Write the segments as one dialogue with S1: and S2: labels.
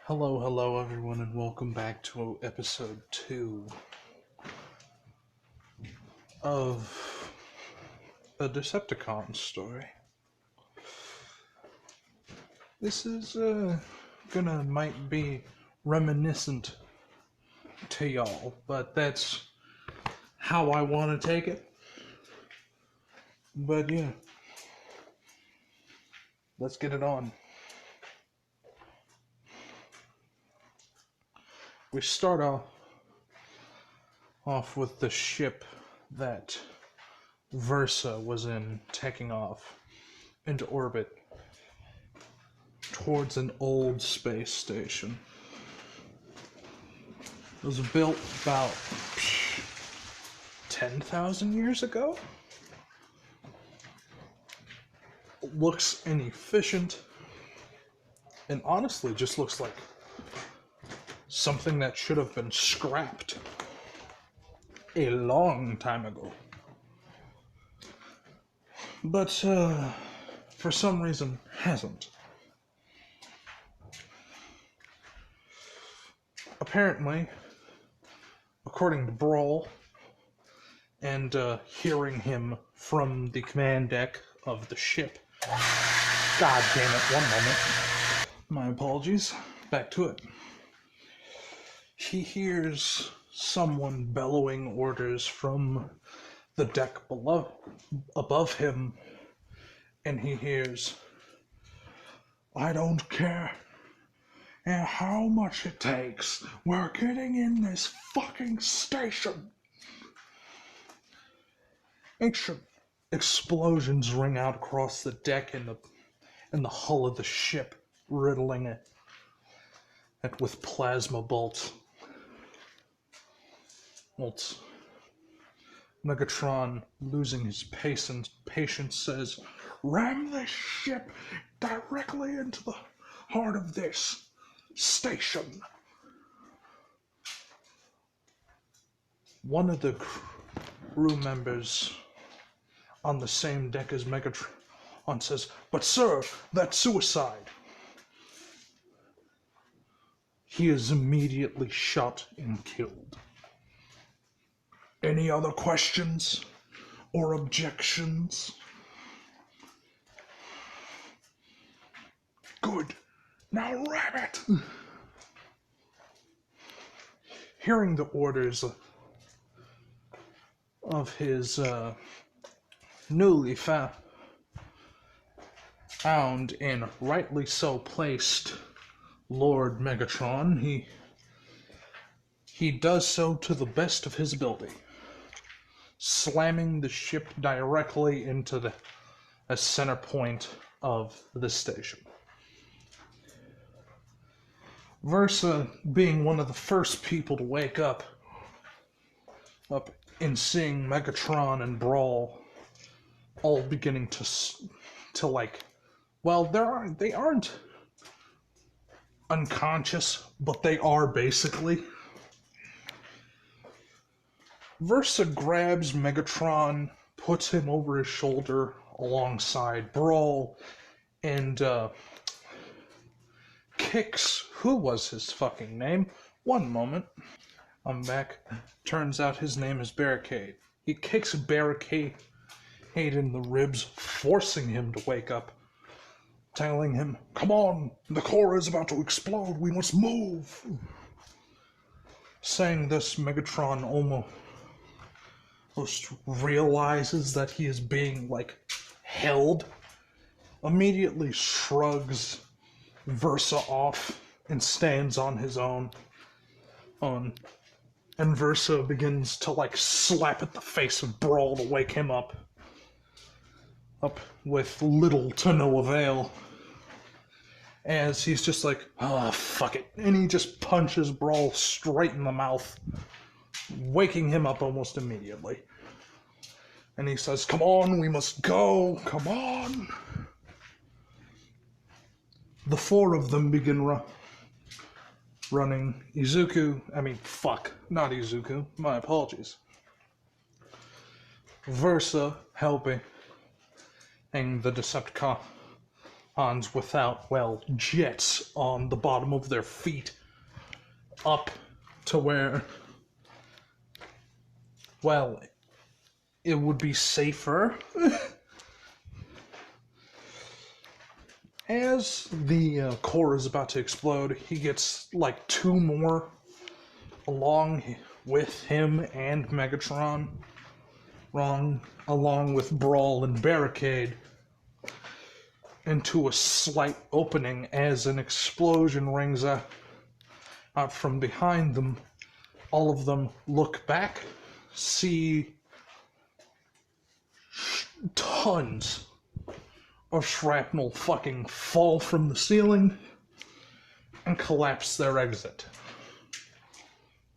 S1: Hello everyone, and welcome back to episode 2 of a Decepticon story. This is might be reminiscent to y'all, but that's how I want to take it. But yeah, let's get it on. We start off with the ship that Versa was in, taking off into orbit towards an old space station. It was built about 10,000 years ago. Looks inefficient, and honestly just looks like something that should have been scrapped a long time ago. But for some reason hasn't. Apparently, according to Brawl, and hearing him from the command deck of the ship. God damn it, one moment. My apologies. Back to it. He hears someone bellowing orders from the deck below, above him, and he hears, "I don't care how much it takes. We're getting in this fucking station." Ancient explosions ring out across the deck and the hull of the ship, riddling it with plasma bolts. Megatron, losing his patience, says, "Ram this ship directly into the heart of this station." One of the crew members on the same deck as Megatron says, "But sir, that's suicide." He is immediately shot and killed. Any other questions or objections? Good. Now ram it! Hearing the orders of his newly found and rightly so placed Lord Megatron, he does so to the best of his ability, slamming the ship directly into the center point of the station. Versa, being one of the first people to wake up and seeing Megatron and Brawl all beginning to like, well, they aren't unconscious, but they are basically. Versa grabs Megatron, puts him over his shoulder alongside Brawl, and kicks, who was his fucking name? One moment. I'm back. Turns out his name is Barricade. He kicks Barricade in the ribs, forcing him to wake up, telling him, "Come on, the core is about to explode, we must move." Saying this, Megatron almost realizes that he is being, held, immediately shrugs Versa off and stands on his own. And Versa begins to, slap at the face of Brawl to wake him up with little to no avail. As he's just like, "Oh, fuck it." And he just punches Brawl straight in the mouth, waking him up almost immediately. And he says, "Come on, we must go, come on." The four of them begin running. Not Izuku, my apologies. Versa helping the Decepticon without, well, jets on the bottom of their feet up to where, well, it would be safer. As the core is about to explode, he gets like 2 more along with him and Megatron, along with Brawl and Barricade, into a slight opening as an explosion rings out from behind them. All of them look back, see tons of shrapnel fucking fall from the ceiling and collapse their exit.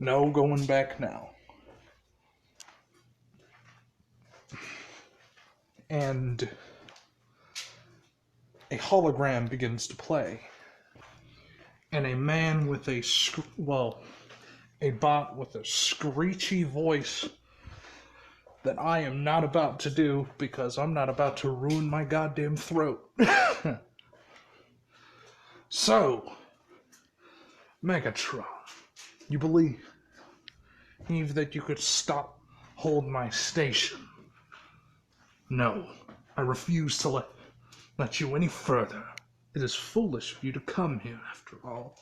S1: No going back now. And a hologram begins to play. And a man with a bot with a screechy voice that I am not about to do because I'm not about to ruin my goddamn throat. So, Megatron, you believe that you could hold my station? No, I refuse to let you any further. It is foolish of you to come here, after all.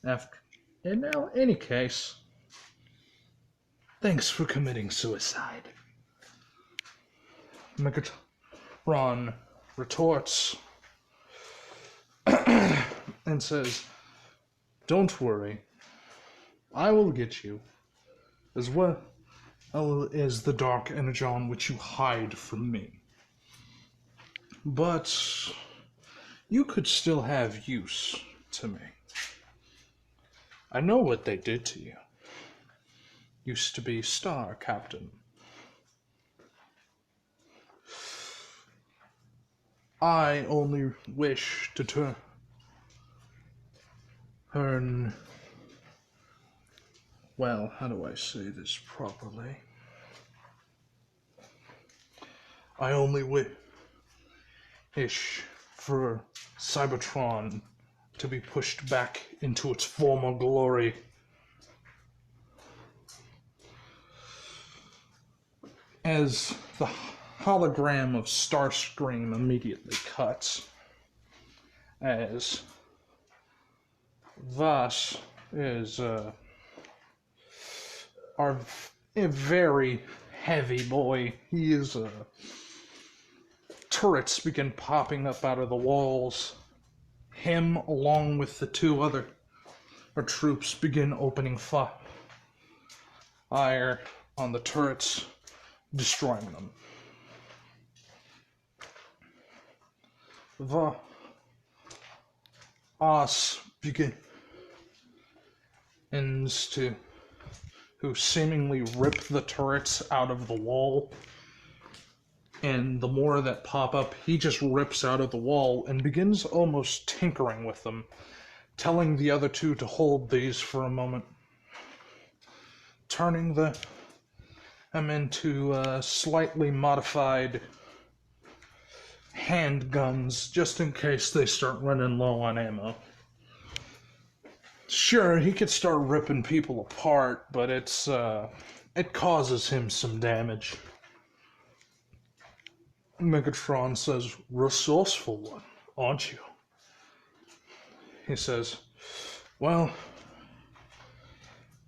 S1: And now, in any case, thanks for committing suicide. Megatron retorts and says, don't worry, I will get you, as well as the dark energon which you hide from me. But you could still have use to me. I know what they did to you. Used to be Star Captain. I only wish to turn... Well, how do I say this properly? I only wish for Cybertron to be pushed back into its former glory. As the hologram of Starscream immediately cuts, as Voss is a very heavy boy. He is turrets begin popping up out of the walls. Him, along with the 2 other troops, begin opening fire on the turrets, destroying them. Voss begins to seemingly rip the turrets out of the wall, and the more that pop up, he just rips out of the wall and begins almost tinkering with them, telling the other 2 to hold these for a moment, turning them into slightly modified handguns just in case they start running low on ammo. Sure, he could start ripping people apart, but it causes him some damage. Megatron says, resourceful one, aren't you? He says, well,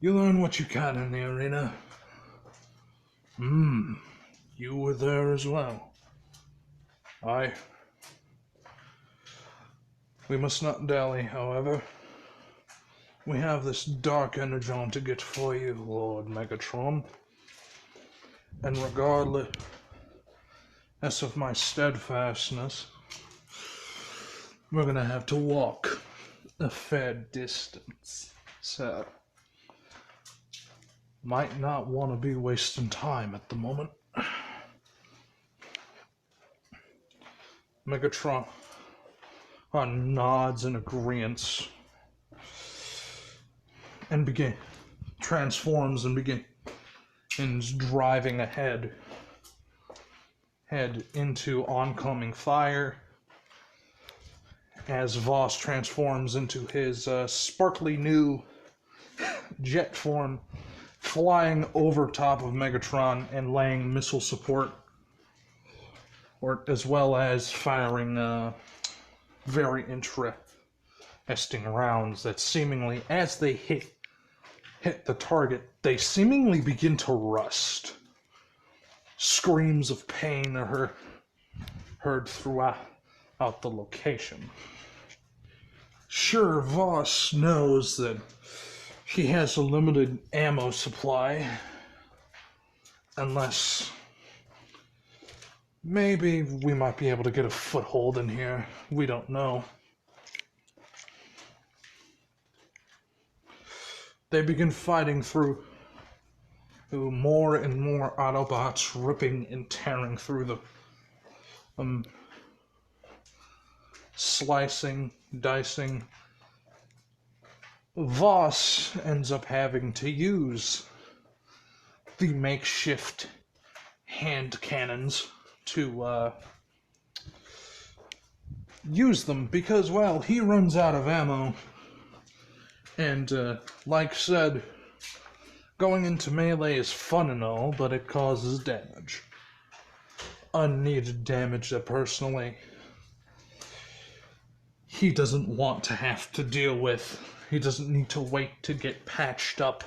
S1: you learn what you can in the arena. You were there as well. We must not dally, however. We have this dark energon to get for you, Lord Megatron. And regardless of my steadfastness, we're gonna have to walk a fair distance. So, might not want to be wasting time at the moment. Megatron nods in agreement and transforms and begins driving ahead, head into oncoming fire, as Voss transforms into his sparkly new jet form, flying over top of Megatron and laying missile support, as well as firing very interesting rounds that seemingly, as they hit the target, they seemingly begin to rust. Screams of pain are heard throughout the location. Sure, Voss knows that he has a limited ammo supply, unless maybe we might be able to get a foothold in here. We don't know. They begin fighting through more and more Autobots, ripping and tearing through the slicing, dicing. Voss ends up having to use the makeshift hand cannons to use them because, well, he runs out of ammo. And like said, going into melee is fun and all, but it causes damage. Unneeded damage that personally he doesn't want to have to deal with. He doesn't need to wait to get patched up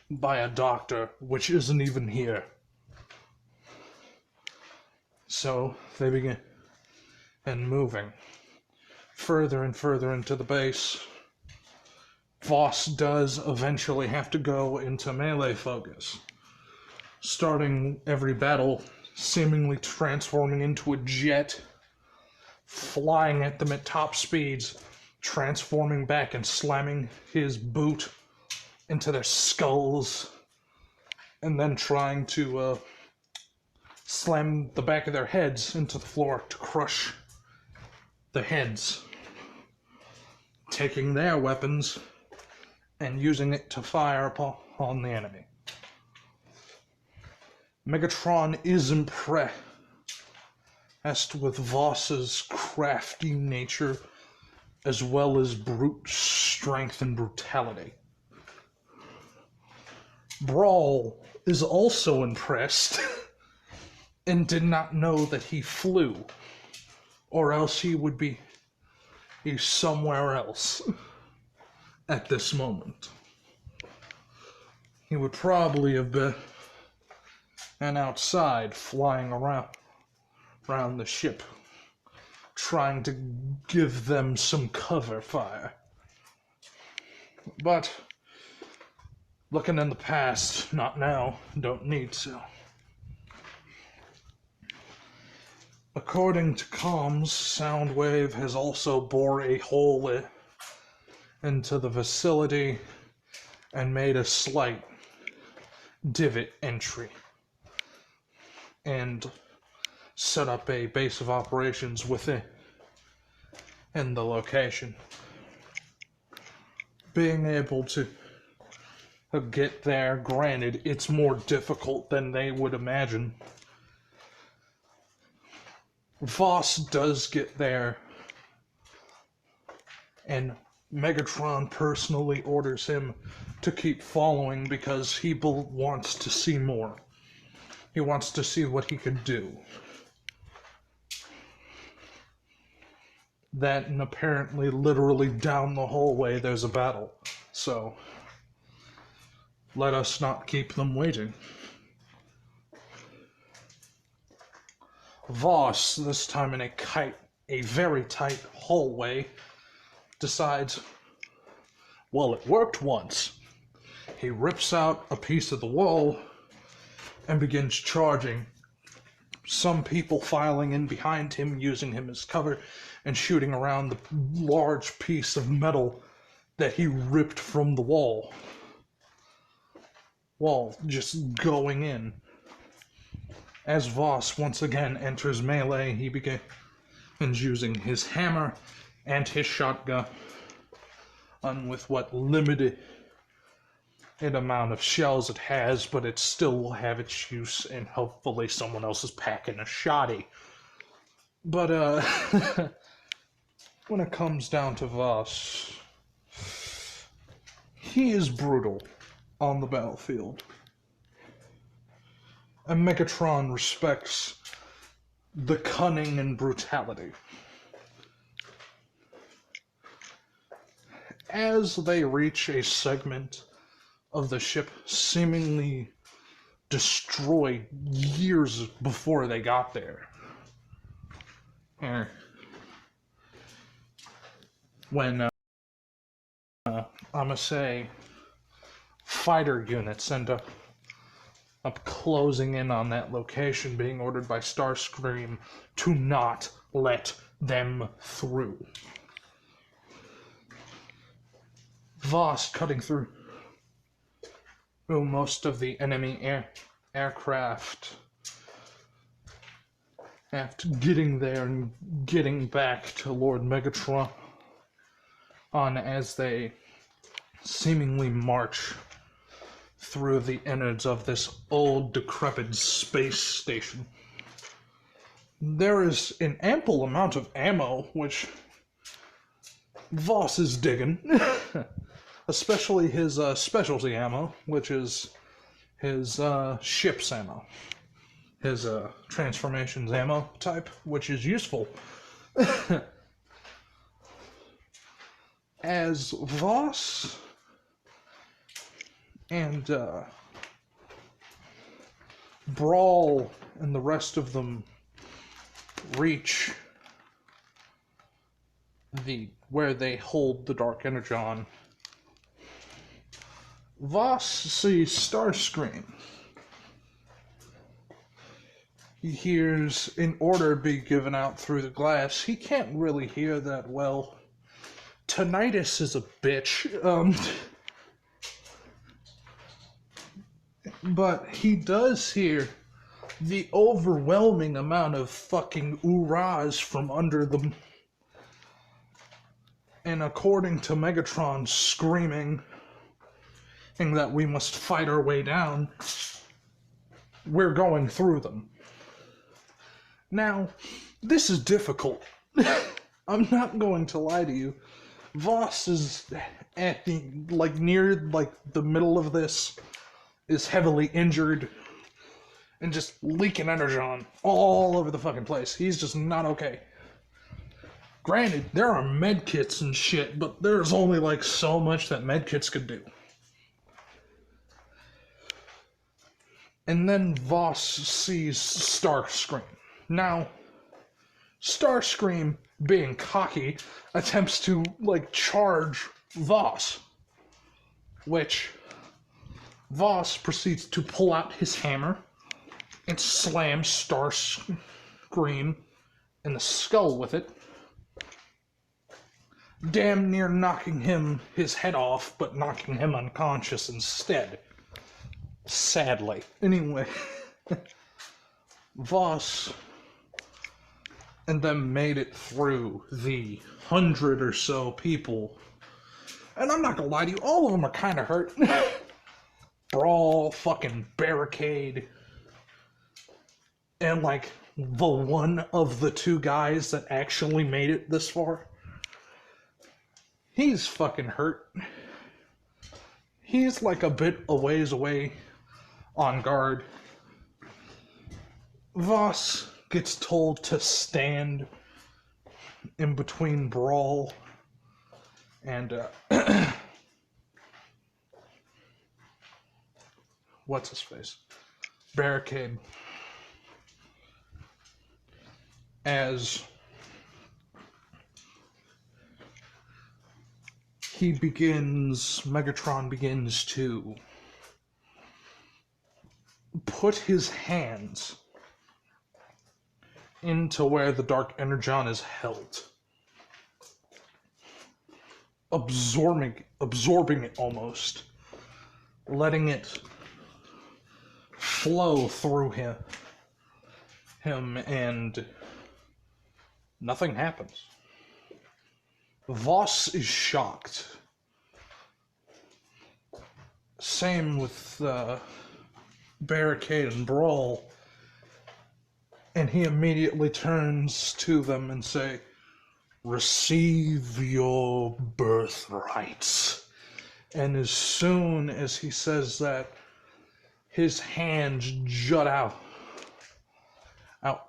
S1: by a doctor, which isn't even here. So they begin and moving further and further into the base. Voss does eventually have to go into melee focus, starting every battle seemingly transforming into a jet, flying at them at top speeds, transforming back and slamming his boot into their skulls, and then trying to slam the back of their heads into the floor to crush the heads, taking their weapons and using it to fire upon the enemy. Megatron is impressed with Voss's crafty nature as well as brute strength and brutality. Brawl is also impressed and did not know that he flew, or else he would be somewhere else at this moment. He would probably have been outside flying around the ship, trying to give them some cover fire. But looking in the past, not now, don't need to. According to comms, Soundwave has also bored a hole into the facility and made a slight divot entry and set up a base of operations within the location. Being able to get there, granted, it's more difficult than they would imagine. Voss does get there, and Megatron personally orders him to keep following because he wants to see more. He wants to see what he can do. That, and apparently literally down the hallway there's a battle. So let us not keep them waiting. Voss, this time in a very tight hallway, decides, well, it worked once. He rips out a piece of the wall and begins charging. Some people filing in behind him, using him as cover, and shooting around the large piece of metal that he ripped from the wall. Just going in. As Voss once again enters melee, he begins using his hammer and his shotgun, with what limited amount of shells it has, but it still will have its use, and hopefully someone else is packing a shotty. But when it comes down to Voss, he is brutal on the battlefield. And Megatron respects the cunning and brutality. As they reach a segment of the ship seemingly destroyed years before they got there, when I'ma say fighter units end up closing in on that location, being ordered by Starscream to not let them through. Voss cutting through most of the enemy aircraft after getting there and getting back to Lord Megatron as they seemingly march through the innards of this old, decrepit space station. There is an ample amount of ammo, which Voss is digging. Especially his specialty ammo, which is his ship's ammo. His transformations ammo type, which is useful. As Voss and Brawl and the rest of them reach where they hold the Dark Energon, Voss sees Starscream. He hears an order be given out through the glass. He can't really hear that well. Tinnitus is a bitch. But he does hear the overwhelming amount of fucking oorahs from under them. And according to Megatron screaming that we must fight our way down, we're going through them. Now, this is difficult. I'm not going to lie to you. Voss is at the, near the middle of this, is heavily injured and just leaking energon all over the fucking place. He's just not okay. Granted, there are medkits and shit, but there's only so much that medkits could do. And then Voss sees Starscream. Now, Starscream, being cocky, attempts to charge Voss, which Voss proceeds to pull out his hammer and slam Starscream in the skull with it, damn near knocking his head off, but knocking him unconscious instead. Sadly. Anyway, Voss and them made it through the 100 or so people. And I'm not gonna lie to you, all of them are kind of hurt. Brawl, fucking Barricade, and the one of the two guys that actually made it this far, he's fucking hurt. He's a bit a ways away on guard. Voss gets told to stand in between Brawl and what's his face? Barricade. As Megatron begins to put his hands into where the Dark Energon is held, absorbing it almost, letting it flow through him, and nothing happens. Voss is shocked. Same with Barricade and Brawl. And he immediately turns to them and say, receive your birthrights. And as soon as he says that, his hands jut out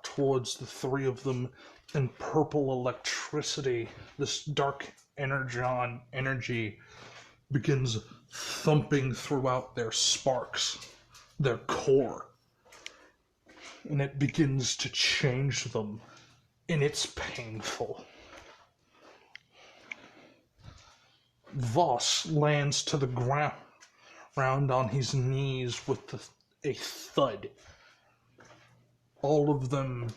S1: towards the three of them, and purple electricity, this dark energy, begins thumping throughout their sparks, their core. And it begins to change them, and it's painful. Voss lands to the ground on his knees with a thud. All of them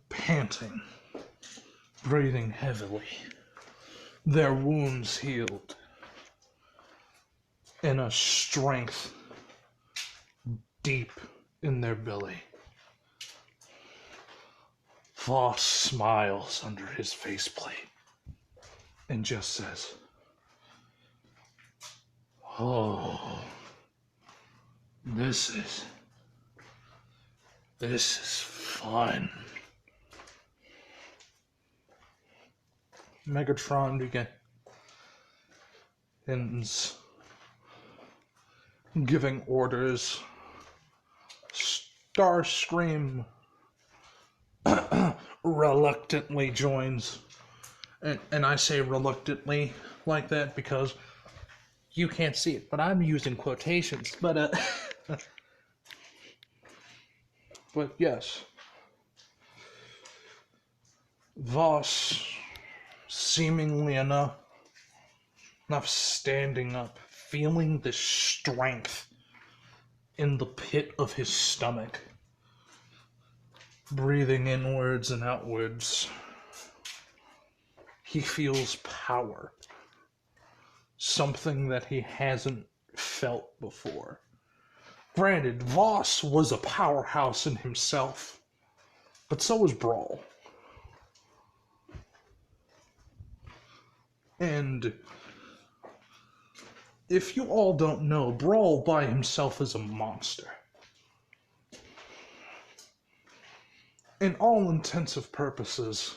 S1: panting, breathing heavily, their wounds healed, and a strength deep in their belly. Voss smiles under his faceplate and just says, "Oh, this is fun." Megatron begins giving orders. Starscream reluctantly joins. And I say reluctantly like that because you can't see it, but I'm using quotations. But yes. Voss, seemingly enough standing up, feeling the strength in the pit of his stomach, breathing inwards and outwards. He feels power, something that he hasn't felt before. Granted, Voss was a powerhouse in himself, but so was Brawl. And if you all don't know, Brawl by himself is a monster. In all intensive purposes,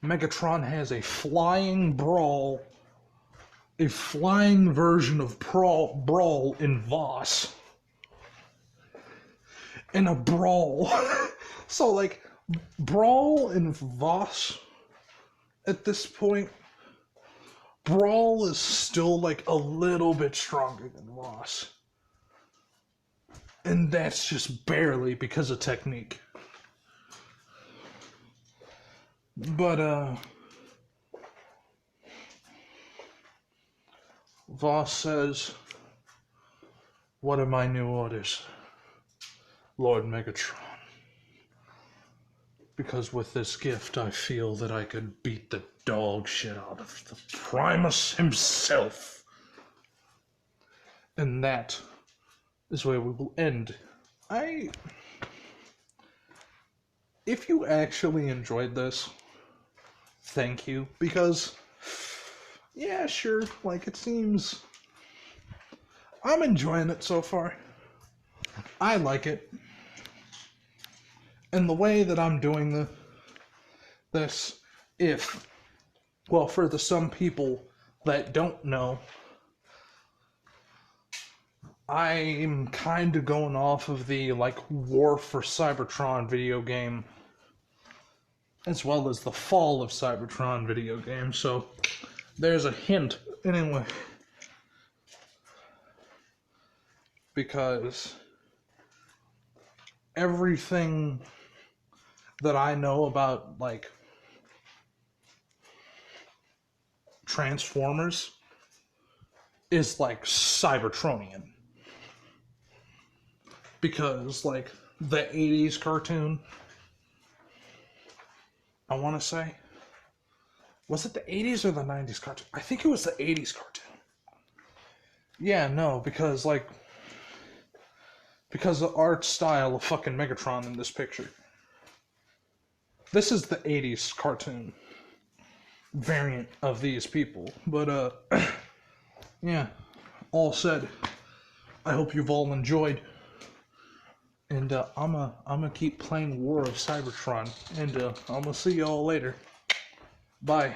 S1: Megatron has a flying Brawl, a flying version of Brawl in Voss, and a Brawl. So, like, Brawl and Voss, at this point, Brawl is still, like, a little bit stronger than Voss. And that's just barely because of technique. But, Voss says, "What are my new orders, Lord Megatron? Because with this gift, I feel that I could beat the dog shit out of the Primus himself." And that is where we will end. If you actually enjoyed this, thank you, because, yeah, sure, like, it seems, I'm enjoying it so far. I like it. And the way that I'm doing this, for the some people that don't know, I'm kind of going off of the, like, War for Cybertron video game, as well as the Fall of Cybertron video game, so there's a hint, anyway, because everything that I know about, like, Transformers is, like, Cybertronian. Because, like, the 80s cartoon, I want to say, was it the 80s or the 90s cartoon? I think it was the 80s cartoon. Yeah, no, because the art style of fucking Megatron in this picture. This is the 80s cartoon variant of these people. But, yeah, all said, I hope you've all enjoyed. And I'ma keep playing War of Cybertron, and I'ma see y'all later. Bye.